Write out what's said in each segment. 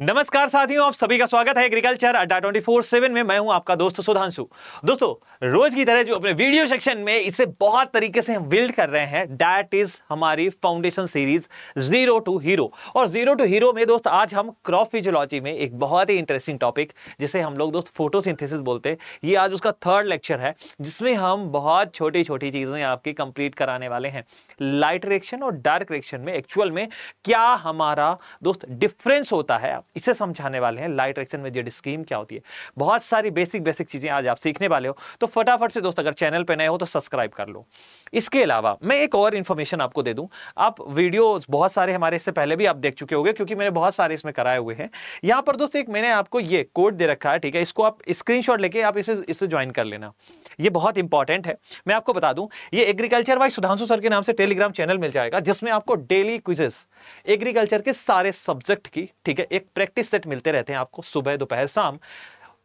नमस्कार साथियों, आप सभी का स्वागत है एग्रीकल्चर अड्डा 24/7 में। मैं हूं आपका दोस्त सुधांशु। दोस्तों, रोज की तरह जो अपने वीडियो सेक्शन में इसे बहुत तरीके से हम बिल्ड कर रहे हैं, दैट इज हमारी foundation series zero to hero. और जीरो टू हीरो में दोस्त आज हम क्रॉप फिजियोलॉजी में एक बहुत ही इंटरेस्टिंग टॉपिक जिसे हम लोग दोस्त फोटोसिंथेसिस बोलते हैं, ये आज उसका थर्ड लेक्चर है, जिसमें हम बहुत छोटी छोटी चीजें आपकी कंप्लीट कराने वाले हैं। लाइट रिएक्शन और डार्क रिएक्शन में एक्चुअल में क्या हमारा दोस्त डिफरेंस होता है, इसे समझाने वाले हैं। लाइट रिएक्शन में जेड स्कीम क्या होती है, बहुत सारी बेसिक चीजें आज आप सीखने वाले हो। तो फटाफट से दोस्त, अगर चैनल पे नए हो तो सब्सक्राइब कर लो। इसके अलावा मैं एक और इंफॉर्मेशन आपको दे दूं। आप वीडियो बहुत सारे हमारे इससे पहले भी आप देख चुके होंगे, क्योंकि मैंने बहुत सारे इसमें कराए हुए हैं। यहां पर दोस्त एक मैंने आपको ये कोड दे रखा है, ठीक है। इसको आप स्क्रीनशॉट लेके आप इसे ज्वाइन कर लेना, ये बहुत इंपॉर्टेंट है। मैं आपको बता दूं, ये एग्रीकल्चर बाय सुधांशु सर के नाम से टेलीग्राम चैनल मिल जाएगा, जिसमें आपको डेली क्विजेस एग्रीकल्चर के सारे सब्जेक्ट की, ठीक है, एक प्रैक्टिस सेट मिलते रहते हैं आपको सुबह दोपहर शाम।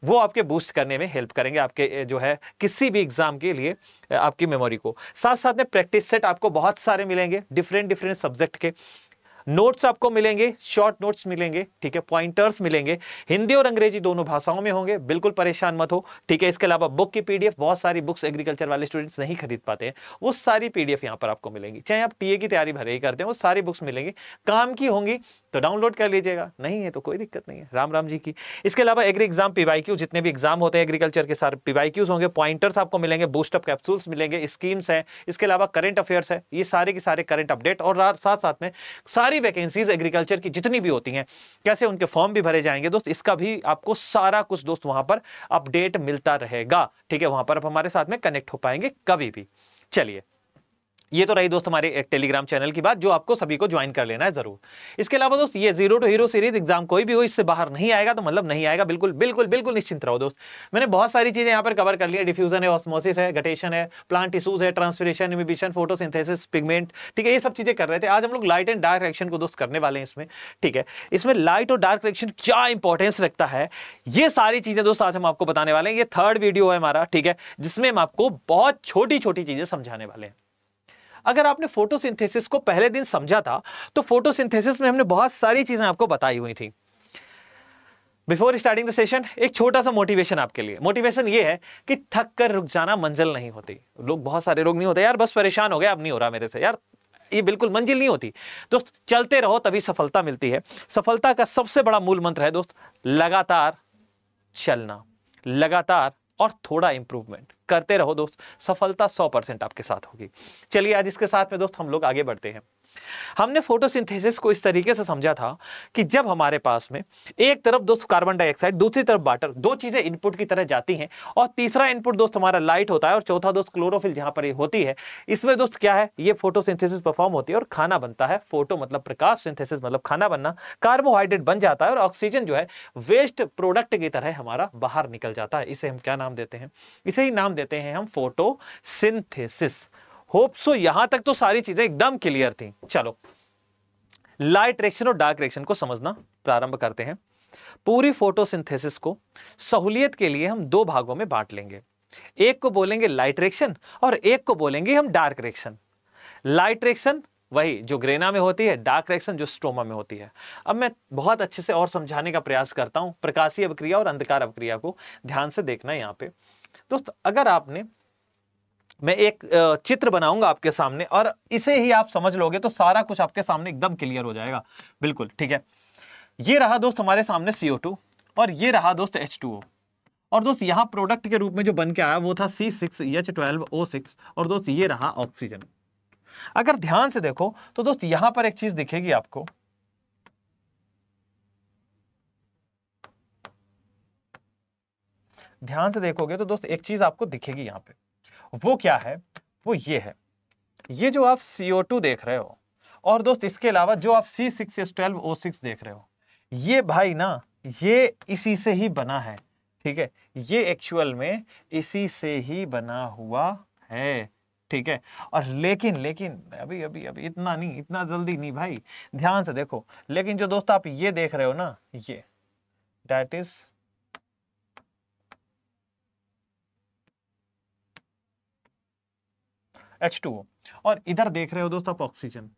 वो आपके बूस्ट करने में हेल्प करेंगे, आपके जो है किसी भी एग्जाम के लिए आपकी मेमोरी को। साथ साथ में प्रैक्टिस सेट आपको बहुत सारे मिलेंगे डिफरेंट सब्जेक्ट के। नोट्स आपको मिलेंगे, शॉर्ट नोट्स मिलेंगे, ठीक है, पॉइंटर्स मिलेंगे, हिंदी और अंग्रेजी दोनों भाषाओं में होंगे, बिल्कुल परेशान मत हो, ठीक है। इसके अलावा बुक की पीडीएफ, बहुत सारी बुक्स एग्रीकल्चर वाले स्टूडेंट्स नहीं खरीद पाते हैं, वो सारी पीडीएफ यहां पर आपको मिलेंगी। चाहे आप टीए की तैयारी भले ही करते हैं, वो सारी बुक्स मिलेंगी। काम की होंगी तो डाउनलोड कर लीजिएगा, नहीं है तो कोई दिक्कत नहीं है, राम राम जी की। इसके अलावा एग्री एग्जाम पीवाईक्यू, जितने भी एग्जाम होते हैं एग्रीकल्चर के सारे पीवाईक्यूज होंगे, पॉइंटर्स आपको मिलेंगे, बूस्टअप कैप्सूल्स मिलेंगे, स्कीम्स है। इसके अलावा करंट अफेयर्स है, ये सारे के सारे करंट अपडेट, और साथ साथ में सारी वैकेंसीज एग्रीकल्चर की जितनी भी होती हैं, कैसे उनके फॉर्म भी भरे जाएंगे दोस्त, इसका भी आपको सारा कुछ दोस्त वहां पर अपडेट मिलता रहेगा, ठीक है। वहां पर आप हमारे साथ में कनेक्ट हो पाएंगे कभी भी। चलिए, ये तो रही दोस्त हमारे एक टेलीग्राम चैनल की बात, जो आपको सभी को ज्वाइन कर लेना है जरूर। इसके अलावा दोस्त, ये zero to hero series exam कोई भी हो इससे बाहर नहीं आएगा तो मतलब नहीं आएगा, बिल्कुल बिल्कुल बिल्कुल निश्चिंत रहो दोस्त। मैंने बहुत सारी चीजें यहाँ पर कवर कर ली है, डिफ्यूजन है, ऑस्मोसिस है, गटेशन है, प्लांट टिश्यूज है, ट्रांसपिरेशन, इमिबिशन, फोटोसिंथेसिस, पिगमेंट, ठीक है, ये सब चीजें कर रहे थे। आज हम लोग लाइट एंड डार्क रिएक्शन को दोस्त करने वाले हैं इसमें, ठीक है। इसमें लाइट और डार्क रिएक्शन क्या इंपॉर्टेंस रखता है, ये सारी चीजें दोस्त आज हम आपको बताने वाले हैं। ये थर्ड वीडियो है हमारा, ठीक है, जिसमें हम आपको बहुत छोटी छोटी चीजें समझाने वाले हैं। अगर आपने फोटोसिंथेसिस को पहले दिन समझा था, तो फोटोसिंथेसिस में हमने बहुत सारी चीजें आपको बताई हुई थी। बिफोर स्टार्टिंग द सेशन, एक छोटा सा मोटिवेशन आपके लिए। मोटिवेशन ये है कि थक कर रुक जाना मंजिल नहीं होती। लोग, बहुत सारे लोग नहीं होते यार, बस परेशान हो गए, अब नहीं हो रहा मेरे से यार, ये बिल्कुल मंजिल नहीं होती दोस्त। चलते रहो तभी सफलता मिलती है। सफलता का सबसे बड़ा मूल मंत्र है दोस्त, लगातार चलना, लगातार और थोड़ा इंप्रूवमेंट करते रहो दोस्त, सफलता 100% आपके साथ होगी। चलिए, आज इसके साथ में दोस्त हम लोग आगे बढ़ते हैं। हमने फोटोसिंथेसिस को इस तरीके से समझा था कि जब हमारे पास में एक तरफ दोस्त कार्बन डाइऑक्साइड, दूसरी तरफ वाटर, दो चीजें इनपुट की तरह जाती हैं, और तीसरा इनपुट दोस्त हमारा लाइट होता है, और चौथा दोस्त क्लोरोफिल जहां पर ये होती है, इसमें दोस्त क्या है, ये फोटोसिंथेसिस परफॉर्म होती है और खाना बनता है। फोटो मतलब प्रकाश, सिंथेसिस मतलब खाना बनना, कार्बोहाइड्रेट बन जाता है और ऑक्सीजन जो है वेस्ट प्रोडक्ट की तरह हमारा बाहर निकल जाता है। इसे हम क्या नाम देते हैं, इसे ही नाम देते हैं हम फोटोसिंथेसिस। होप सो यहां तक तो सारी चीजें एकदम क्लियर थी। चलो, लाइट रिएक्शन और डार्क रिएक्शन को समझना प्रारंभ करते हैं। पूरी फोटोसिंथेसिस को सहूलियत के लिए हम दो भागों में बांट लेंगे, एक को बोलेंगे लाइट रिएक्शन और एक को बोलेंगे हम डार्क रिएक्शन। लाइट रिएक्शन वही जो ग्रेना में होती है, डार्क रिएक्शन जो स्ट्रोमा में होती है। अब मैं बहुत अच्छे से और समझाने का प्रयास करता हूं। प्रकाशीय अभिक्रिया और अंधकार अभिक्रिया को ध्यान से देखना है यहां पे दोस्त। अगर आपने, मैं एक चित्र बनाऊंगा आपके सामने और इसे ही आप समझ लोगे तो सारा कुछ आपके सामने एकदम क्लियर हो जाएगा, बिल्कुल, ठीक है। ये रहा दोस्त हमारे सामने CO2 और ये रहा दोस्त H2O, और दोस्त यहां प्रोडक्ट के रूप में जो बन के आया वो था C6H12O6, और दोस्त ये रहा ऑक्सीजन। अगर ध्यान से देखो तो दोस्त यहां पर एक चीज दिखेगी आपको, ध्यान से देखोगे तो दोस्त एक चीज आपको दिखेगी यहां पे, वो क्या है, वो ये है, ये जो आप CO2 देख रहे हो, और दोस्त इसके अलावा जो आप C6H12O6 देख रहे हो, ये भाई ना, ये इसी से ही बना है, ठीक है। ये एक्चुअल में इसी से ही बना हुआ है, ठीक है। और लेकिन लेकिन अभी अभी अभी इतना नहीं, इतना जल्दी नहीं भाई, ध्यान से देखो। लेकिन जो दोस्त आप ये देख रहे हो ना, ये दैट इज H2O, और इधर देख रहे हो दोस्त आप ऑक्सीजन।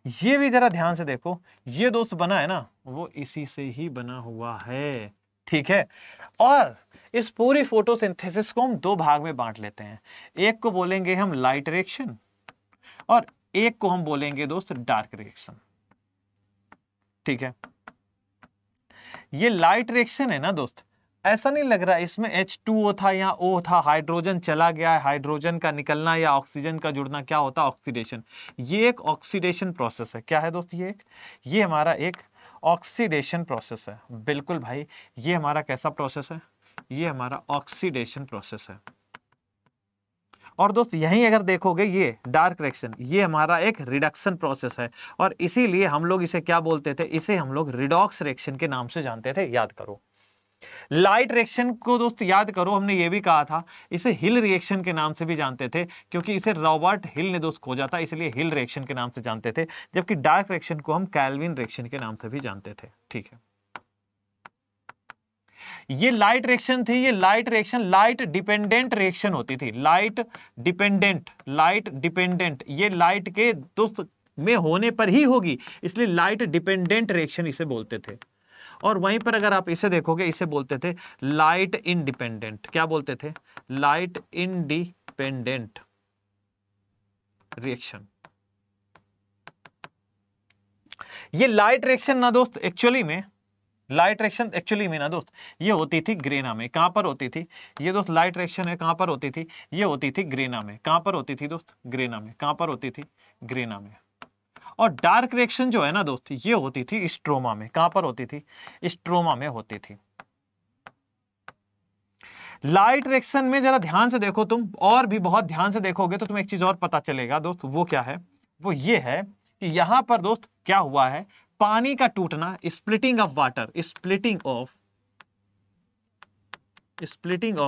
ये भी जरा ध्यान से देखो, ये दोस्त बना है ना, वो इसी से ही बना हुआ है, ठीक है। और इस पूरी फोटोसिंथेसिस को हम दो भाग में बांट लेते हैं, एक को बोलेंगे हम लाइट रिएक्शन और एक को हम बोलेंगे दोस्त डार्क रिएक्शन, ठीक है। ये लाइट रिएक्शन है ना दोस्त, ऐसा नहीं लग रहा इसमें H2O था या O था, हाइड्रोजन चला गया है, हाइड्रोजन का निकलना या ऑक्सीजन का जुड़ना क्या होता है, ऑक्सीडेशन। ये एक ऑक्सीडेशन प्रोसेस है। क्या है दोस्त? ये हमारा एक ऑक्सीडेशन प्रोसेस है। बिल्कुल भाई, ये हमारा कैसा प्रोसेस है? ये हमारा ऑक्सीडेशन प्रोसेस है। और दोस्त यहीं अगर देखोगे ये डार्क रिएक्शन, ये हमारा एक रिडक्शन प्रोसेस है और इसीलिए हम लोग इसे क्या बोलते थे? इसे हम लोग रिडॉक्स रिएक्शन के नाम से जानते थे। याद करो, लाइट रिएक्शन को दोस्त याद करो, हमने ये भी कहा था इसे हिल रिएक्शन के नाम से भी जानते थे, क्योंकि इसे रॉबर्ट हिल ने दोस्त खोजा था, इसलिए हिल रिएक्शन के नाम से जानते थे। जबकि डार्क रिएक्शन को हम कैल्विन रिएक्शन के नाम से भी जानते थे, ठीक है। ये लाइट रिएक्शन थी, ये light reaction light dependent reaction होती थी। लाइट डिपेंडेंट, ये लाइट के दोस्त में होने पर ही होगी, इसलिए लाइट डिपेंडेंट रिएक्शन इसे बोलते थे। और वहीं पर अगर आप इसे देखोगे, इसे बोलते थे लाइट इंडिपेंडेंट। क्या बोलते थे? Light independent reaction. ये लाइट रिएक्शन ना दोस्त एक्चुअली में, लाइट रिएक्शन एक्चुअली में ना दोस्त ये होती थी ग्रेना में। कहां पर होती थी ये दोस्त? लाइट रिएक्शन है, कहां पर होती थी? ये होती थी ग्रेना में। कहां पर होती थी दोस्त? ग्रेना में। कहां पर होती थी? ग्रेना में। और डार्क रिएक्शन जो है ना दोस्त, ये होती थी स्ट्रोमा में। कहां पर होती थी? स्ट्रोमा में होती थी। लाइट रिएक्शन में जरा ध्यान से देखो तुम, और भी बहुत ध्यान से देखोगे तो तुम्हें एक चीज और पता चलेगा दोस्त। वो क्या है? वो ये है कि यहां पर दोस्त क्या हुआ है? पानी का टूटना, splitting of water, splitting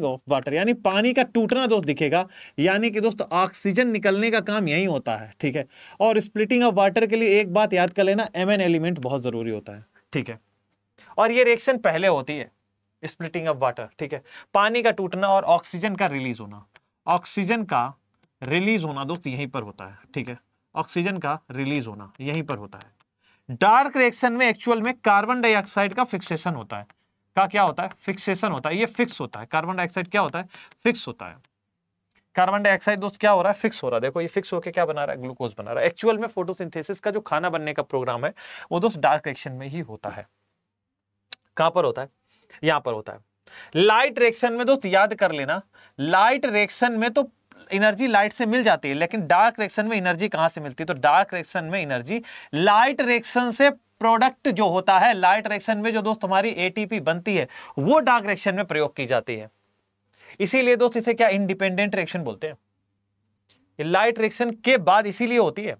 of water, यानी पानी का टूटना दोस्त दिखेगा। यानी कि दोस्त ऑक्सीजन निकलने का काम यही होता है, ठीक है। और स्प्लिटिंग ऑफ वाटर के लिए एक बात याद कर लेना, Mn एलिमेंट बहुत जरूरी होता है, ठीक है। और ये रिएक्शन पहले होती है, स्प्लिटिंग ऑफ वाटर, ठीक है। पानी का टूटना और ऑक्सीजन का रिलीज होना, ऑक्सीजन का रिलीज होना दोस्त यहीं पर होता है, ठीक है। ऑक्सीजन का रिलीज होना यहीं पर होता है। डार्क रिएक्शन में एक्चुअल में कार्बन डाइऑक्साइड का फिक्सेशन होता है। का क्या होता है? फिक्सेशन होता है। ये फिक्स होता है। कार्बन डाइऑक्साइड क्या होता है? फिक्स होता है। कार्बन डाइऑक्साइड दोस्त क्या हो रहा है? फिक्स हो रहा है। देखो ये फिक्स होकर क्या बना रहा है? ग्लूकोज बना रहा है। एक्चुअल में फोटोसिंथेसिस का जो खाना बनने का प्रोग्राम है वो दोस्त डार्क रिएक्शन में ही होता है। कहां पर होता है? यहां पर होता है। लाइट रिएक्शन में दोस्त याद कर लेना, लाइट रिएक्शन में तो एनर्जी लाइट से मिल जाती है, लेकिन डार्क रिएक्शन में एनर्जी कहां से मिलती है? तो डार्क रिएक्शन में एनर्जी लाइट रिएक्शन से प्रोडक्ट जो होता है, लाइट रिएक्शन में जो दोस्त हमारी एटीपी बनती है वो डार्क रिएक्शन में प्रयोग की जाती है। इसीलिए दोस्त इसे क्या इंडिपेंडेंट रिएक्शन बोलते हैं। लाइट रिएक्शन के बाद इसीलिए होती है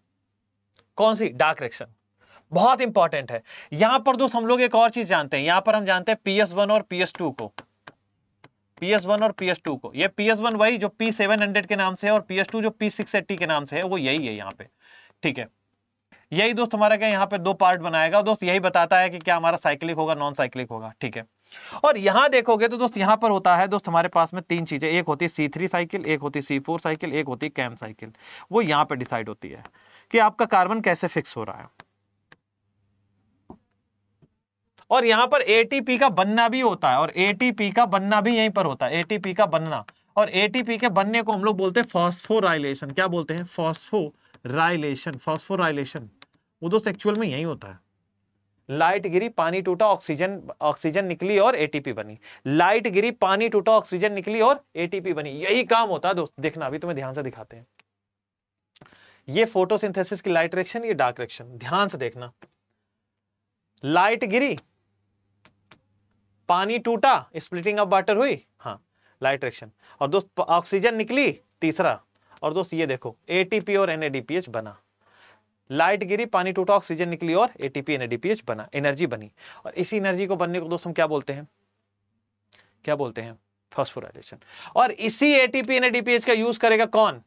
कौन सी? Dark reaction. बहुत इंपॉर्टेंट है। यहां पर दोस्त हम लोग एक और चीज जानते हैं, यहां पर हम जानते हैं PS1 और PS2 को। PS1 और PS2 को, ये PS1 वही जो P700 के नाम से है और PS2 जो P680 के नाम से है, वो यही है यहाँ पे, ठीक है। यही दोस्त हमारा क्या यहाँ पे दो पार्ट बनाएगा दोस्त, यही बताता है कि क्या हमारा साइक्लिक होगा, नॉन साइक्लिक होगा, ठीक है। और यहां देखोगे तो दोस्त यहां पर होता है दोस्त हमारे पास में तीन चीजें, एक होती है C3 साइकिल, एक होती है C4 साइकिल, एक होती है कैम साइकिल। वो यहां पर डिसाइड होती है कि आपका कार्बन कैसे फिक्स हो रहा है। और यहां पर एटीपी का बनना भी होता है, और एटीपी का बनना भी यहीं पर होता है, एटीपी का बनना। और एटीपी के बनने को हम लोग बोलते हैं फॉस्फोराइलेशन। क्या बोलते हैं? फॉस्फोराइलेशन। फॉस्फोराइलेशन वो दोस्त एक्चुअल में यही होता है। लाइट गिरी, पानी टूटा, ऑक्सीजन निकली और एटीपी बनी। लाइट गिरी, पानी टूटा, ऑक्सीजन निकली और एटीपी बनी, यही काम होता है दोस्त। देखना अभी तुम्हें ध्यान से दिखाते हैं। ये फोटोसिंथेसिस की लाइट रिएक्शन, ये डार्क रिएक्शन, ध्यान से देखना। लाइट गिरी, पानी टूटा, स्प्लिटिंग ऑफ वाटर हुई, हाँ लाइट रिएक्शन। और दोस्त ऑक्सीजन निकली, तीसरा। और दोस्त ये देखो एटीपी और NADPH बना। लाइट गिरी, पानी टूटा, ऑक्सीजन निकली और एटीपी NADPH बना, एनर्जी बनी। और इसी एनर्जी को बनने को दोस्त हम क्या बोलते हैं? क्या बोलते हैं? फॉस्फोराइलेशन। और इसी एटीपी NADPH का यूज करेगा कौन?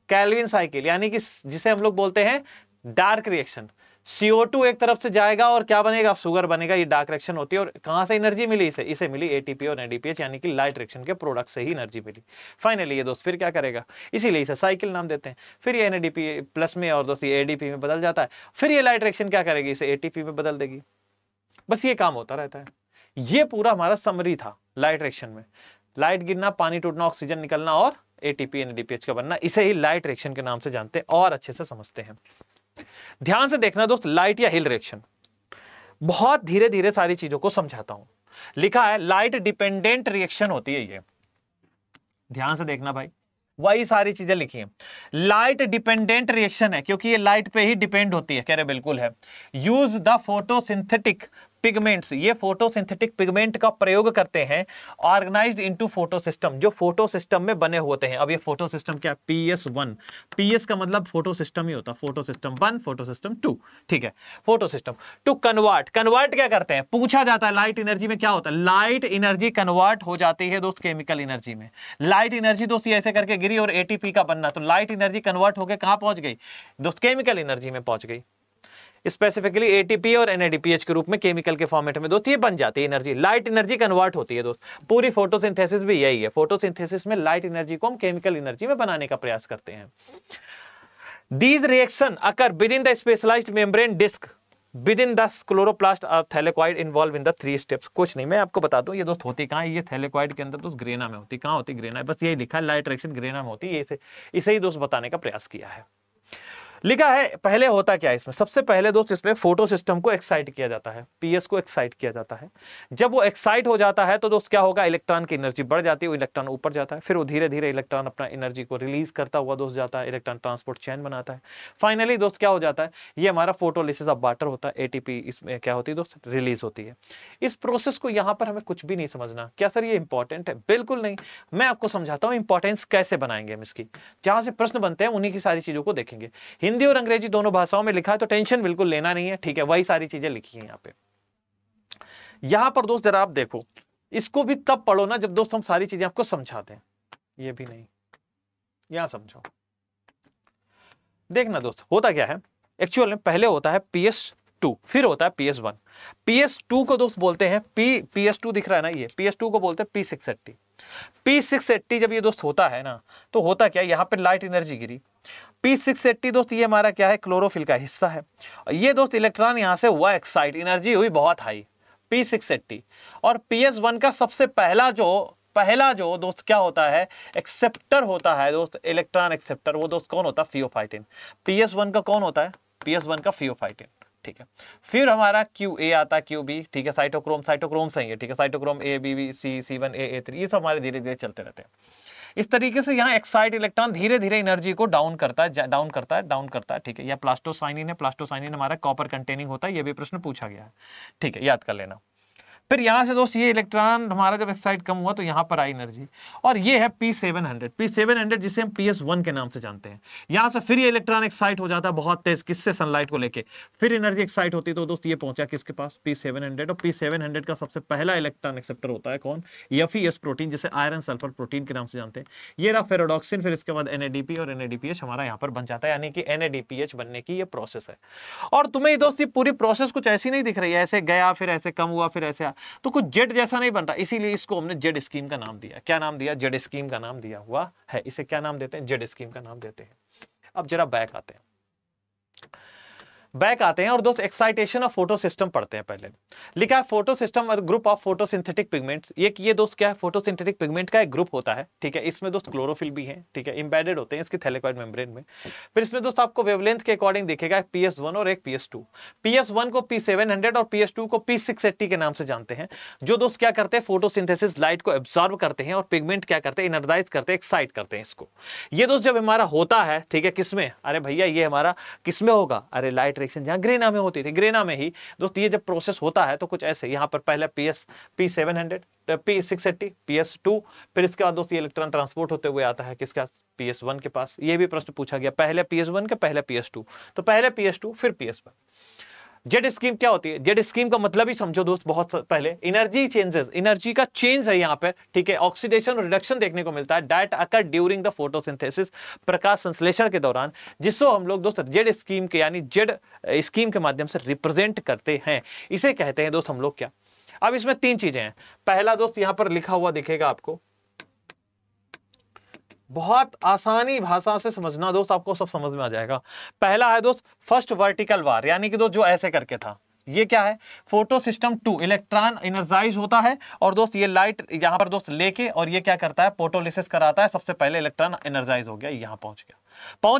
कैल्विन साइकिल, यानी कि जिसे हम लोग बोलते हैं डार्क रिएक्शन, CO2 एक तरफ से जाएगा और क्या बनेगा, शुगर बनेगा, ये डार्क रिएक्शन होती है। और कहां से एनर्जी मिली इसे मिली ATP और NADPH यानी कि लाइट रिएक्शन के प्रोडक्ट से ही एनर्जी मिली। फाइनली ये दोस्त फिर क्या करेगा, इसीलिए इसे साइकिल नाम देते हैं। फिर ये NADP प्लस में और दोस्त ये ADP में बदल जाता है, फिर ये लाइट रिएक्शन क्या करेगी, इसे ATP में बदल देगी। बस ये काम होता रहता है। ये पूरा हमारा समरी था लाइट रिएक्शन में। लाइट गिरना, पानी टूटना, ऑक्सीजन निकलना और ATP NADPH का बनना, इसे ही लाइट रिएक्शन के नाम से जानते हैं और अच्छे से समझते हैं। ध्यान से देखना दोस्त, लाइट या हिल रिएक्शन, बहुत धीरे धीरे सारी चीजों को समझाता हूं। लिखा है लाइट डिपेंडेंट रिएक्शन होती है ये, ध्यान से देखना भाई, वही सारी चीजें लिखी हैं। लाइट डिपेंडेंट रिएक्शन है क्योंकि ये लाइट पे ही डिपेंड होती है, कह रहे बिल्कुल है। यूज द फोटोसिंथेटिक पिगमेंट्स, ये फोटोसिंथेटिक पिगमेंट का प्रयोग करते हैं ऑर्गेनाइज्ड इनटू फोटो सिस्टम, जो फोटो सिस्टम में बने होते हैं। अब ये फोटो सिस्टम क्या, PS1, PS का मतलब फोटो सिस्टम ही होता है, फोटो सिस्टम 1, फोटो सिस्टम 2, ठीक है। Photosystem two convert, convert क्या करते हैं, पूछा जाता है लाइट एनर्जी में क्या होता है, लाइट एनर्जी कन्वर्ट हो जाती है दोस्त केमिकल एनर्जी में। लाइट एनर्जी दोस्त ये ऐसे करके गिरी और ATP का बनना, तो लाइट एनर्जी कन्वर्ट होकर कहां पहुंच गई दोस्त, केमिकल एनर्जी में पहुंच गई। स्पेसिफिकली ATP और NADPH के रूप में केमिकल के फॉर्मेट में दोस्त ये बन जाती है एनर्जी, लाइट एनर्जी कन्वर्ट होती है दोस्त। पूरी फोटोसिंथेसिस भी यही है, फोटोसिंथेसिस में लाइट एनर्जी को हम केमिकल एनर्जी में बनाने का प्रयास करते हैं। These reaction occur within the specialized membrane disc within the chloroplast of thylakoid involve in the 3 steps. कुछ नहीं, मैं आपको बता दूं ये दोस्त होती कहां है, ये थैलेकॉइड के अंदर दोस्त ग्रेना में होती, कहां होती, ग्रेना, बस यही लिखा है लाइट रिएक्शन ग्रेना में होती है, इसे ही दोस्त बताने का प्रयास किया है। लिखा है पहले होता क्या है इसमें, सबसे पहले दोस्त इसमें फोटो सिस्टम को एक्साइट किया जाता है, PS को एक्साइट किया जाता है। जब वो एक्साइट हो जाता है तो दोस्त क्या होगा, इलेक्ट्रॉन की एनर्जी बढ़ जाती है, वो इलेक्ट्रॉन ऊपर जाता है, फिर वो धीरे धीरे इलेक्ट्रॉन अपना एनर्जी को रिलीज करता हुआ दोस्त जाता है, इलेक्ट्रॉन ट्रांसपोर्ट चेन बनाता है। फाइनली दोस्त क्या हो जाता है, ये हमारा फोटोलिसिस ऑफ वाटर होता है, ATP इसमें क्या होती है दोस्त, रिलीज होती है। इस प्रोसेस को यहाँ पर हमें कुछ भी नहीं समझना, क्या सर ये इंपॉर्टेंट है, बिल्कुल नहीं। मैं आपको समझाता हूँ इंपॉर्टेंस कैसे बनाएंगे हम इसकी, जहां से प्रश्न बनते हैं उन्हीं की सारी चीजों को देखेंगे। हिंदी और अंग्रेजी दोनों भाषाओं में लिखा है तो टेंशन बिल्कुल लेना नहीं है, ठीक है, वही सारी चीजें लिखी हैं यहाँ पे। यहां पर दोस्त जरा आप देखो, इसको भी तब पढ़ो ना जब दोस्त हम सारी चीजें आपको समझाते हैं, ये भी नहीं, यहां समझो। देखना दोस्त होता क्या है, एक्चुअल में पहले होता है PS2, फिर होता है PS1। PS2 को दोस्त बोलते हैं PS2 दिख रहा है ना, ये PS2 को बोलते हैं P680। P680 जब ये दोस्त होता है ना, तो होता क्या, यहां पे लाइट एनर्जी गिरी, P680 दोस्त ये हमारा क्या है, क्लोरोफिल का हिस्सा है। ये दोस्त इलेक्ट्रॉन यहां से हुआ एक्साइट, एनर्जी हुई बहुत हाई P680। और PS1 का सबसे पहला जो दोस्त क्या होता है, एक्सेप्टर होता है दोस्त, इलेक्ट्रॉन एक्सेप्टर, वो दोस्त कौन होता है, फियोफाइटिन। PS1 का कौन होता है, PS1 का फियोफाइटिन, ठीक है। फिर हमारा QA आता है, QB, ठीक है, साइटोक्रोम सही है, ठीक है, cytochrome A, B, B, C, C1, A, A3, ये सब हमारे धीरे धीरे चलते रहते हैं। इस तरीके से यहाँ एक्साइट इलेक्ट्रॉन धीरे धीरे एनर्जी को डाउन करता है, ठीक है। यह प्लास्टोसाइनिन है, प्लास्टोसाइनिन हमारा कॉपर कंटेनिंग होता है, ये भी प्रश्न पूछा गया है, ठीक है, याद कर लेना। फिर यहां से दोस्त ये इलेक्ट्रॉन हमारा जब एक्साइट कम हुआ तो यहां पर आई एनर्जी, और ये है P700 जिसे हम PS1 के नाम से जानते हैं। यहां से फिर ये इलेक्ट्रॉन एक्साइट हो जाता है बहुत तेज, किससे, सनलाइट को लेके, फिर एनर्जी एक्साइट होती है तो दोस्त ये पहुंचा किसके पास, P700। और P700 का सबसे पहला इलेक्ट्रॉन एक्सेप्टर होता है कौन, FeS प्रोटीन, जिसे आयरन सल्फर प्रोटीन के नाम से जानते हैं। ये रहा फेरोडॉक्सिन, फिर इसके बाद NADP और NADPH हमारा यहाँ पर बन जाता है, यानी कि NADPH बनने की ये प्रोसेस है। और तुम्हें दोस्त ये पूरी प्रोसेस कुछ ऐसी नहीं दिख रही है, ऐसे गया फिर ऐसे कम हुआ फिर ऐसे, तो कुछ जेड जैसा नहीं बन रहा, इसीलिए इसको हमने जेड स्कीम का नाम दिया। क्या नाम दिया, जेड स्कीम का नाम दिया हुआ है। इसे क्या नाम देते हैं, जेड स्कीम का नाम देते हैं। अब जरा बैक आते हैं और दोस्त एक्साइटेशन ऑफ फोटो सिस्टम पढ़ते हैं। पहले लिखा है फोटो सिस्टम और ग्रुप ऑफ फोटोसिंथेटिक पिगमेंट्स। ये दोस्त क्या है, फोटोसिंथेटिक पिगमेंट का एक ग्रुप होता है, ठीक है। इसमें दोस्त क्लोरोफिल भी है, ठीक है, इंबेडेड होते हैं इसके थैलेकॉइड मेम्ब्रेन में। फिर इसमें दोस्त आपको वेवलेंथ के अकॉर्डिंग दिखेगा, PS1 और एक PS2। PS1 को P700 और PS2 को P680 के नाम से जानते हैं, जो दोस्त क्या करते हैं, फोटोसिंथेसिस लाइट को एब्जॉर्ब करते हैं और पिगमेंट क्या करते हैं, एनर्जाइज करते हैं, एक्साइट करते हैं इसको। ये दोस्त जब हमारा होता है, ठीक है, किसमें, अरे भैया ये हमारा किसमें होगा, अरे लाइट रिएक्शन जहां ग्रेना में होती थी, ग्रेना में ही दोस्त ये जब प्रोसेस होता है तो कुछ ऐसे, यहां पर पहले P700, P680, PS2, फिर इसके बाद दोस्त ये इलेक्ट्रॉन ट्रांसपोर्ट होते हुए आता है किसका, PS1 के पास। ये भी प्रश्न पूछा गया, पहले PS1 के पहले PS2, तो पहले PS2 फिर PS1। जेड स्कीम क्या होती है? जेड स्कीम का मतलब ही समझो दोस्त, बहुत पहले एनर्जी चेंजेस, एनर्जी का चेंज है यहाँ पे, ठीक है। ऑक्सीडेशन और रिडक्शन देखने को मिलता है, that occur during the photosynthesis, प्रकाश संश्लेषण के दौरान, जिसको हम लोग दोस्त जेड स्कीम के यानी जेड स्कीम के माध्यम से रिप्रेजेंट करते हैं। इसे कहते हैं दोस्त हम लोग क्या? अब इसमें तीन चीजें हैं। पहला दोस्त यहां पर लिखा हुआ दिखेगा आपको, बहुत आसानी भाषा से समझना दोस्त, आपको सब समझ में आ जाएगा। पहला है दोस्त फर्स्ट वर्टिकल बार, यानी कि दोस्त जो ऐसे करके था, ये क्या है? फोटो सिस्टम 2, इलेक्ट्रॉन एनर्जाइज होता है और दोस्त ये लाइट यहां पर दोस्त लेके और ये क्या करता है? फोटोलिसिस कराता है। सबसे पहले इलेक्ट्रॉन एनर्जाइज हो गया, यहां पहुंच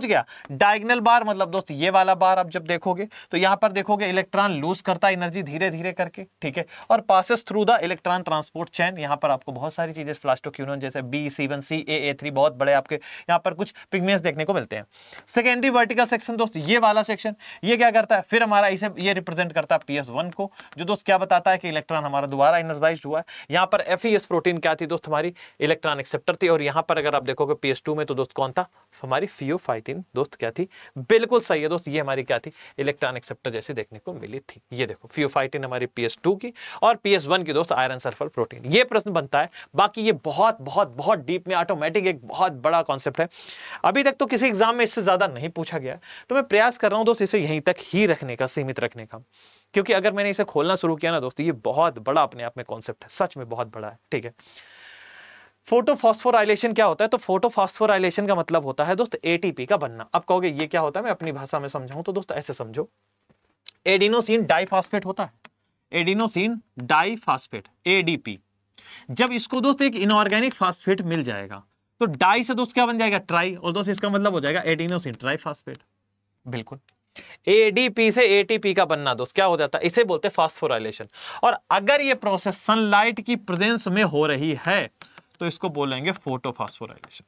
गया। डायगोनल बार मतलब दोस्त ये वाला बार आप जब देखोगे तो यहां पर देखोगे इलेक्ट्रॉन लूज करता है एनर्जी धीरे धीरे करके, ठीक है, और passes through the electron transport chain. यहां पर आपको बहुत सारी चीजें फ्लास्टोक्यूनोन जैसे B7C AA3 बहुत बड़े आपके यहां पर कुछ पिगमेंट्स देखने को मिलते हैं। सेकेंडरी वर्टिकल सेक्शन दोस्त ये वाला सेक्शन, ये क्या करता है? फिर हमारा इसे ये रिप्रेजेंट करता है PS1 को, जो दोस्त क्या बताता है कि इलेक्ट्रॉन हमारा दोबारा एनर्जाइज्ड हुआ है। यहां पर FES प्रोटीन क्या थी दोस्त? हमारी इलेक्ट्रॉन एक्सेप्टर थी। और यहां पर अगर आप देखोगे PS2 में तो दोस्त कौन था? हमारी फियोफाइटिन दोस्त क्या थी? बिल्कुल सही है दोस्त, ये हमारी क्या थी? इलेक्ट्रॉन एक्सेप्टर जैसी देखने को मिली थी। ये देखो फियोफाइटिन हमारी PS2 की और PS1 की दोस्त आयरन सल्फर प्रोटीन। ये प्रश्न बनता है। बाकी ये बहुत बहुत बहुत डीप में ऑटोमेटिक एक बहुत बड़ा कॉन्सेप्ट है। अभी तक तो किसी एग्जाम में इससे ज्यादा नहीं पूछा गया, तो मैं प्रयास कर रहा हूं दोस्त इसे यहीं तक ही रखने का, सीमित रखने का, क्योंकि अगर मैंने इसे खोलना शुरू किया ना दोस्त, ये बहुत बड़ा अपने आप में कॉन्सेप्ट है, सच में बहुत बड़ा है, ठीक है। फोटोफॉस्फोराइलेशन क्या होता है? तो फोटोफॉस्फोराइलेशन का मतलब होता है दोस्त एटीपी का बनना। अब कहोगे ये क्या होता है? मैं अपनी भाषा में समझाऊं तो दोस्त ऐसे समझो, एडिनोसिन डाइफॉस्फेट होता है, एडिनोसिन डाइफॉस्फेट एडीपी। जब इसको दोस्त एक इनऑर्गेनिक फॉस्फेट मिल जाएगा तो डाई से दोस्त क्या बन जाएगा? ट्राई, और दोस्त इसका मतलब हो जाएगा एडिनोसिन ट्राइफॉस्फेट। बिल्कुल, एडीपी से एटीपी का बनना दोस्त क्या हो जाता है? इसे बोलते हैं फास्फोराइलेशन। और अगर ये प्रोसेस सनलाइट की प्रेजेंस में हो रही है तो इसको बोलेंगे फोटोफॉस्फोराइलेशन।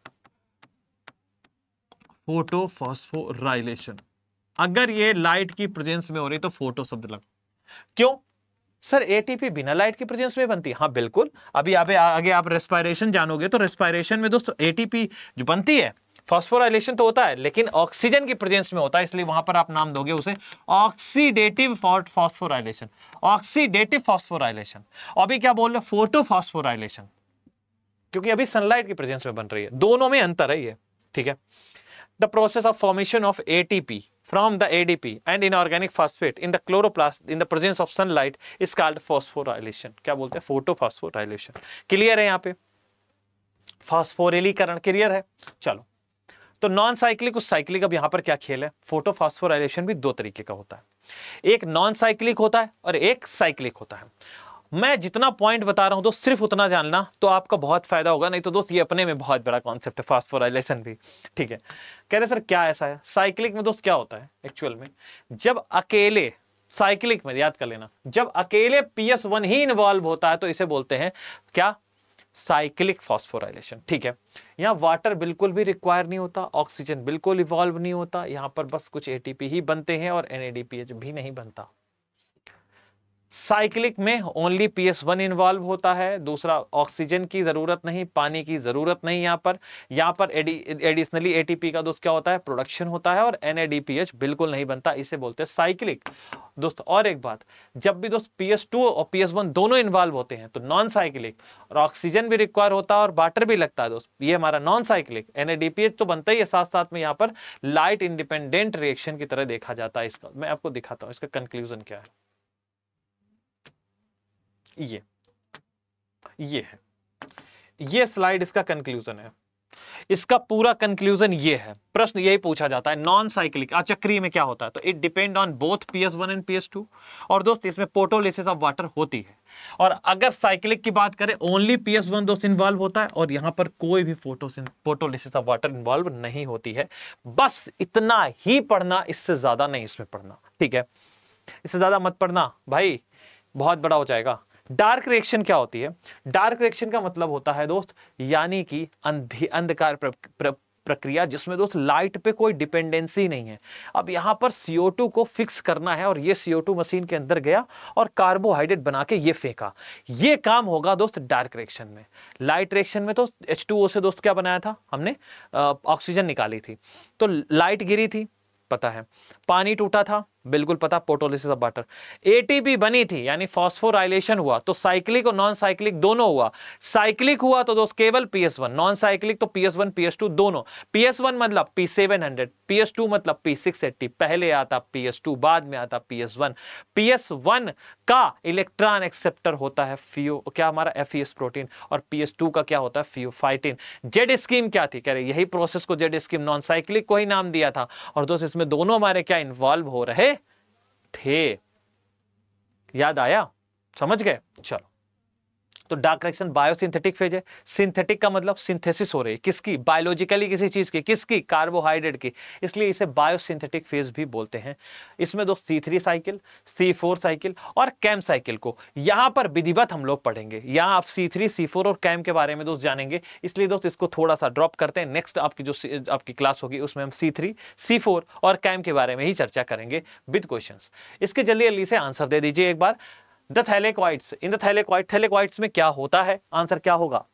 फोटोफॉस्फोराइलेशन अगर ये लाइट की प्रेजेंस में हो रही तो फोटो शब्द लगा। क्यों सर? एटीपी बिना लाइट की प्रेजेंस में बनती है? हाँ बिल्कुल। अभी आगे आप रेस्पिरेशन जानोगे तो रेस्पिरेशन में दोस्तों एटीपी जो बनती है, फॉस्फोराइलेशन तो होता है लेकिन ऑक्सीजन की प्रेजेंस में होता है, इसलिए वहां पर आप नाम दोगे उसे ऑक्सीडेटिव फॉस्फोराइलेशन। Oxidative phosphorylation. अभी क्या बोल रहे? फोटोफॉस्फोराइलेशन, क्योंकि अभी सनलाइट की प्रेजेंस में बन रही है। दोनों में अंतर है ये, ठीक है। The process of formation of ATP from the ADP and inorganic phosphate in the chloroplast in the presence of sunlight is called phosphorylation। क्या बोलते हैं? फोटोफॉस्फोराइलेशन। क्लियर है? यहाँ पे फास्फोरिलीकरण क्लियर है? चलो, तो नॉन साइक्लिक उस साइक्लिक, अब यहाँ पर क्या खेल है? फोटोफॉस्फोराइलेशन भी दो तरीके का होता है, एक नॉन साइक्लिक होता है और एक साइक्लिक होता है। मैं जितना पॉइंट बता रहा हूं तो सिर्फ उतना जानना तो आपका बहुत फायदा होगा, नहीं तो दोस्त ये अपने में बहुत बड़ा कॉन्सेप्ट है फास्फोराइलेशन भी, ठीक है। कह रहे सर क्या ऐसा है? साइक्लिक में दोस्त क्या होता है एक्चुअल में? जब अकेले साइक्लिक में, याद कर लेना, जब अकेले PS1 ही इन्वॉल्व होता है तो इसे बोलते हैं क्या? साइक्लिक फॉस्फोराइलेशन, ठीक है। यहाँ वाटर बिल्कुल भी रिक्वायर नहीं होता, ऑक्सीजन बिल्कुल इवॉल्व नहीं होता, यहाँ पर बस कुछ एटीपी ही बनते हैं और NADPH भी नहीं बनता। साइक्लिक में ओनली PS1 इन्वॉल्व होता है, दूसरा ऑक्सीजन की जरूरत नहीं, पानी की जरूरत नहीं। यहाँ पर एडिशनली एटीपी का दोस्त क्या होता है? प्रोडक्शन होता है और NADPH बिल्कुल नहीं बनता, इसे बोलते हैं साइक्लिक दोस्त। और एक बात, जब भी दोस्त PS2 और PS1 दोनों इन्वॉल्व होते हैं तो नॉन साइक्लिक, और ऑक्सीजन भी रिक्वायर होता है और वाटर भी लगता है दोस्त, ये हमारा नॉन साइक्लिक। NADPH तो बनता ही है, साथ साथ में यहाँ पर लाइट इंडिपेंडेंट रिएक्शन की तरह देखा जाता है। इसका मैं आपको दिखाता हूँ, इसका कंक्लूजन क्या है। ये है, ये स्लाइड इसका कंक्लूजन है। इसका पूरा कंक्लूजन ये है। प्रश्न यही पूछा जाता है, नॉन साइक्लिक अचक्रीय में क्या होता है? तो it depend on both PS1 and PS2, और दोस्त इसमें फोटोलिसिस ऑफ वाटर होती है। और अगर साइक्लिक की बात करें, ओनली PS1 दोस्त इन्वॉल्व होता है और यहां पर कोई भी फोटोलिसिस ऑफ वाटर इन्वॉल्व नहीं होती है। बस इतना ही पढ़ना, इससे ज्यादा नहीं इसमें पढ़ना, ठीक है। इससे ज्यादा मत पढ़ना भाई, बहुत बड़ा हो जाएगा। डार्क रिएक्शन क्या होती है? डार्क रिएक्शन का मतलब होता है दोस्त यानी कि अंधकार प्रक्रिया, जिसमें दोस्त लाइट पे कोई डिपेंडेंसी नहीं है। अब यहां पर CO2 को फिक्स करना है और ये CO2 मशीन के अंदर गया और कार्बोहाइड्रेट बना के ये फेंका। ये काम होगा दोस्त डार्क रिएक्शन में। लाइट रिएक्शन में तो H2O से दोस्त क्या बनाया था हमने? ऑक्सीजन निकाली थी, तो लाइट गिरी थी, पता है, पानी टूटा था, बिल्कुल पता, पोटोलिसिस ऑफ वाटर। एटीपी बनी थी यानी फॉस्फोराइलेशन हुआ तो साइक्लिक और नॉन साइक्लिक दोनों हुआ। साइक्लिक हुआ तो दोस्त केवल PS1, नॉन साइक्लिक तो PS1 PS2 दोनों। PS1 मतलब P700, PS2 मतलब P680। पहले आता PS2, बाद में आता PS1। PS1 का इलेक्ट्रॉन एक्सेप्टर होता है क्या हमारा FES प्रोटीन, और PS2 का क्या होता है फियोफाइटिन। जेड स्कीम क्या थी, कह रहे यही प्रोसेस को जेड स्कीम नॉन साइक्लिक को ही नाम दिया था। और दोस्त इसमें दोनों हमारे क्या इन्वॉल्व हो रहे थे, याद आया, समझ गए। चलो, तो डार्क रिएक्शन बायोसिंथेटिक फेज है। सिंथेटिक का मतलब सिंथेसिस हो रही है, किसकी, बायोलॉजिकली किसी चीज की, किसकी, कार्बोहाइड्रेट की, इसलिए इसे बायोसिंथेटिक फेज भी बोलते हैं। इसमें दोस्त C3 साइकिल, C4 साइकिल और कैम साइकिल को यहां पर विधिवत हम लोग पढ़ेंगे। यहां आप C3, C4 और कैम के बारे में दोस्त जानेंगे, इसलिए दोस्त इसको थोड़ा सा ड्रॉप करते हैं। नेक्स्ट आपकी जो आपकी क्लास होगी उसमें हम C3, C4 और कैम के बारे में ही चर्चा करेंगे विद क्वेश्चंस। इसके जल्दी जल्दी से आंसर दे दीजिए एक बार। द थैलेक्वाइड्स, इन द थैलेक्वाइड्स में क्या होता है, आंसर क्या होगा?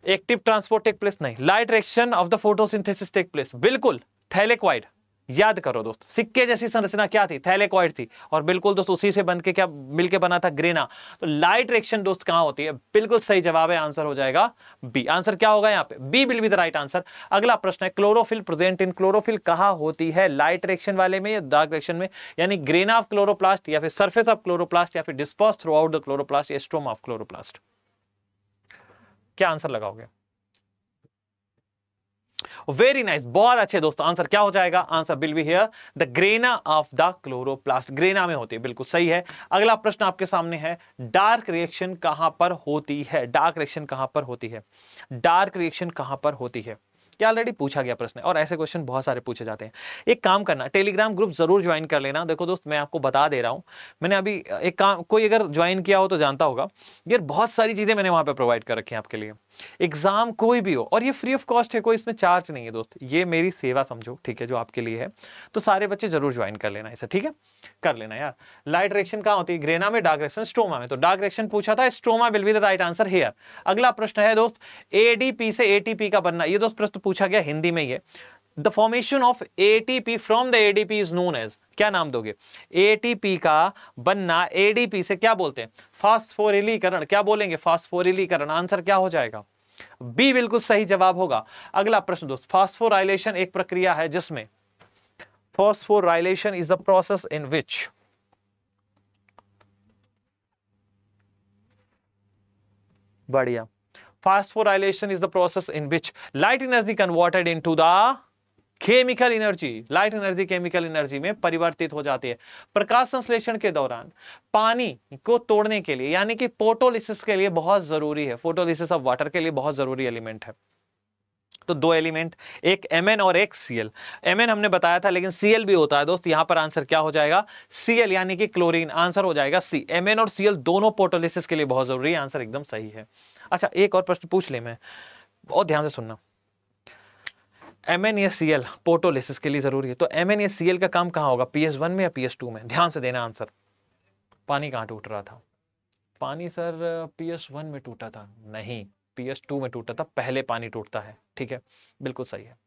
एक्टिव ट्रांसपोर्ट टेक प्लेस नहीं, light reaction of the photosynthesis take place, बिल्कुल थैलेक्वाइड। याद करो दोस्त, सिक्के जैसी संरचना क्या थी, थैलेक्वाइड थी, और बिल्कुल दोस्त उसी से बनके क्या मिलके बना था, ग्रेना। तो लाइट रिएक्शन दोस्त कहां होती है, बिल्कुल सही जवाब है, आंसर हो जाएगा बी। आंसर क्या होगा यहाँ पे, B will be the right answer. अगला प्रश्न है, क्लोरोफिल प्रेजेंट इन, क्लोरोफिल कहां होती है, लाइट रिएक्शन वाले में या डार्क रिएक्शन में, यानी ग्रेना ऑफ क्लोरोप्लास्ट या फिर सर्फेस ऑफ क्लोरोप्लास्ट या फिर disperse through out the chloroplast या स्ट्रोमा ऑफ क्लोरोप्लास्ट। क्या आंसर लगाओगे? वेरी नाइस, बहुत अच्छे दोस्तों। आंसर क्या हो जाएगा, answer will be here the grana of the chloroplast, grana में होती है, बिल्कुल सही है। अगला प्रश्न आपके सामने है, डार्क रिएक्शन कहां पर होती है, डार्क रिएक्शन कहां पर होती है, डार्क रिएक्शन कहां पर होती है, क्या ऑलरेडी पूछा गया प्रश्न है, और ऐसे क्वेश्चन बहुत सारे पूछे जाते हैं। एक काम करना, टेलीग्राम ग्रुप जरूर ज्वाइन कर लेना। देखो दोस्त, मैं आपको बता दे रहा हूं, मैंने अभी एक काम, कोई अगर ज्वाइन किया हो तो जानता होगा, यार बहुत सारी चीजें मैंने वहां पे प्रोवाइड कर रखी हैं आपके लिए। एग्जाम कोई भी हो, और ये फ्री ऑफ कॉस्ट है, कोई इसमें चार्ज नहीं है दोस्त, ये मेरी सेवा समझो, ठीक है, जो आपके लिए है। तो सारे बच्चे जरूर ज्वाइन कर लेना इसे, ठीक है, कर लेना यार। लाइट रिएक्शन कहां होती है, ग्रेना में, डार्क रिएक्शन स्ट्रोमा में। तो डार्क रिएक्शन पूछा था, stroma will be the right answer here. अगला प्रश्न है दोस्त, एडीपी से एटीपी का बनना, ये दोस्त प्रश्न पूछा गया हिंदी में ही है। The formation of ATP from the ADP is known as, क्या नाम दोगे? एटीपी का बनना एडीपी से क्या बोलते हैं, फास्फोरिलीकरण। क्या बोलेंगे, फास्फोरिलीकरण। आंसर क्या हो जाएगा, बी बिल्कुल सही जवाब होगा। अगला प्रश्न दोस्त, फास्फोराइलेशन एक प्रक्रिया है जिसमें, phosphorylation is the process in which, बढ़िया, phosphorylation is the process in which light energy converted into the chemical energy, light energy chemical energy में परिवर्तित हो जाती है। प्रकाश संश्लेषण के दौरान पानी को तोड़ने के लिए, यानी कि फोटोलिसिस के लिए बहुत जरूरी है, फोटोलिसिस ऑफ वाटर के लिए बहुत जरूरी एलिमेंट है। तो दो एलिमेंट, एक Mn और एक Cl। Mn हमने बताया था, लेकिन Cl भी होता है दोस्त। यहां पर आंसर क्या हो जाएगा, Cl यानी कि क्लोरीन। आंसर हो जाएगा सी। Mn और Cl दोनों फोटोलिसिस के लिए बहुत जरूरी है। आंसर एकदम सही है। अच्छा, एक और प्रश्न पूछ ले, मैं बहुत ध्यान से सुनना। Mn या Cl फोटोलिसिस के लिए जरूरी है, तो Mn या Cl का काम कहां होगा, PS1 में या PS2 में? ध्यान से देना आंसर। पानी कहां टूट रहा था, पानी सर PS1 में टूटा था, नहीं, PS2 में टूटा था। पहले पानी टूटता है, ठीक है, बिल्कुल सही है।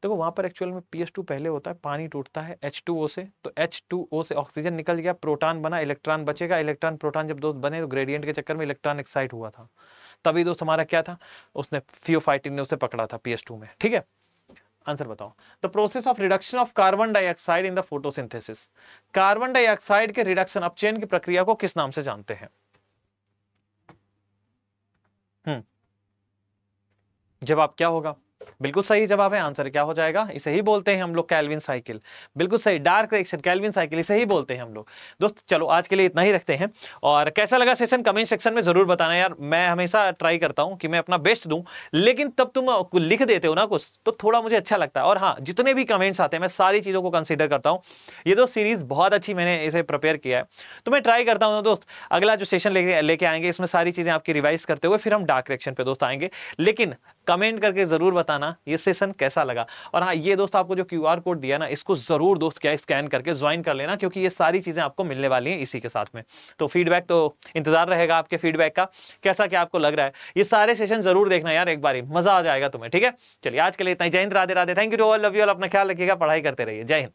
देखो वहां पर एक्चुअल में PS2 पहले होता है, पानी टूटता है H2O से, तो H2O से ऑक्सीजन निकल गया, प्रोटॉन बना, इलेक्ट्रॉन बचेगा। इलेक्ट्रॉन प्रोटॉन जब दोस्त बने तो ग्रेडियंट के चक्कर में इलेक्ट्रॉन एक्साइट हुआ था, तभी दोस्त हमारा क्या था, उसने फियोफाइटिन ने उसे पकड़ा था PS2 में, ठीक है। आंसर बताओ। The process of reduction of carbon dioxide in the photosynthesis, carbon dioxide के रिडक्शन अपचयन की प्रक्रिया को किस नाम से जानते हैं? जवाब क्या होगा, बिल्कुल सही जवाब है। आंसर क्या हो जाएगा, इसे ही बोलते हैं हम लोग कैल्विन साइकिल। बिल्कुल सही, डार्क रिएक्शन कैल्विन साइकिल, इसे ही बोलते हैं हम लोग। दोस्त चलो आज के लिए इतना ही रखते हैं, और कैसा लगा सेशन कमेंट सेक्शन में जरूर बताना यार। मैं हमेशा ट्राई करता हूं कि मैं अपना बेस्ट दूं, लेकिन तब तुम लिख देते हो ना कुछ, तो थोड़ा मुझे अच्छा लगता है। और हाँ, जितने भी कमेंट्स आते हैं मैं सारी चीजों को कंसिडर करता हूँ। ये दोस्त सीरीज बहुत अच्छी मैंने इसे प्रिपेयर किया है, तो मैं ट्राई करता हूँ दोस्त अगला जो सेशन लेके आएंगे, इसमें सारी चीजें आपकी रिवाइज करते हुए फिर हम डार्क रिएक्शन पे दोस्त आएंगे। लेकिन कमेंट करके जरूर बताना बताना ये सेशन कैसा लगा। और हाँ, ये दोस्त आपको जो QR कोड दिया ना, इसको जरूर दोस्त क्या स्कैन करके ज्वाइन कर लेना, क्योंकि ये सारी चीजें आपको मिलने वाली हैं इसी के साथ में। तो फीडबैक तो इंतजार रहेगा आपके फीडबैक का, कैसा क्या आपको लग रहा है। ये सारे सेशन जरूर देखना यार एक बारी, मजा आ जाएगा तुम्हें। ठीक है, चलिए आज के लिए इतना ही। जय Hind, Radhe Radhe, thank you to all, love you all, अपना ख्याल रखिएगा, पढ़ाई करते रहिए, जय हिंद।